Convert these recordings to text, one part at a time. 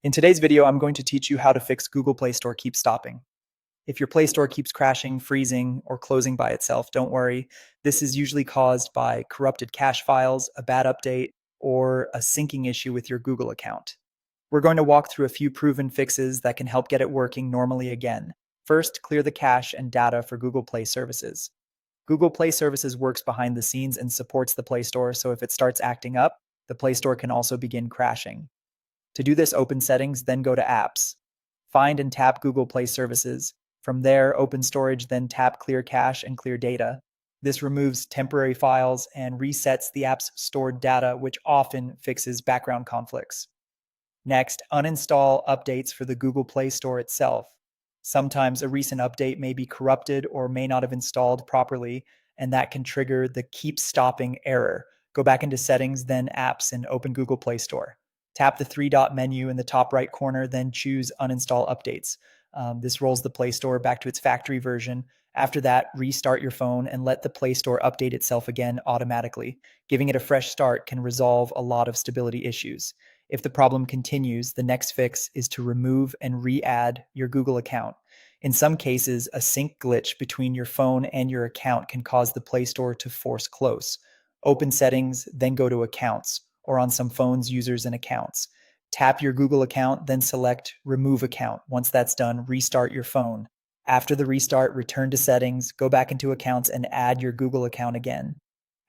In today's video, I'm going to teach you how to fix Google Play Store keeps stopping. If your Play Store keeps crashing, freezing, or closing by itself, don't worry. This is usually caused by corrupted cache files, a bad update, or a syncing issue with your Google account. We're going to walk through a few proven fixes that can help get it working normally again. First, clear the cache and data for Google Play Services. Google Play Services works behind the scenes and supports the Play Store, so if it starts acting up, the Play Store can also begin crashing. To do this, open Settings, then go to Apps. Find and tap Google Play Services. From there, open Storage, then tap Clear Cache and Clear Data. This removes temporary files and resets the app's stored data, which often fixes background conflicts. Next, uninstall updates for the Google Play Store itself. Sometimes a recent update may be corrupted or may not have installed properly, and that can trigger the keep stopping error. Go back into Settings, then Apps, and open Google Play Store. Tap the three-dot menu in the top right corner, then choose Uninstall Updates. This rolls the Play Store back to its factory version. After that, restart your phone and let the Play Store update itself again automatically. Giving it a fresh start can resolve a lot of stability issues. If the problem continues, the next fix is to remove and re-add your Google account. In some cases, a sync glitch between your phone and your account can cause the Play Store to force close. Open Settings, then go to Accounts, or on some phones, Users and Accounts. Tap your Google account, then select Remove Account. Once that's done, restart your phone. After the restart, return to Settings, go back into Accounts, and add your Google account again.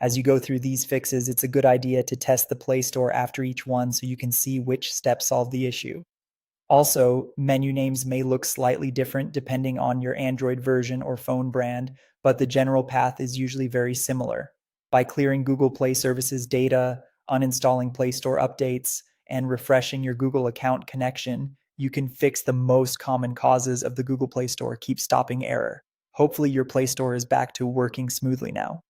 As you go through these fixes, it's a good idea to test the Play Store after each one so you can see which step solved the issue. Also, menu names may look slightly different depending on your Android version or phone brand, but the general path is usually very similar. By clearing Google Play Services data, uninstalling Play Store updates, and refreshing your Google account connection, you can fix the most common causes of the Google Play Store keep stopping error. Hopefully your Play Store is back to working smoothly now.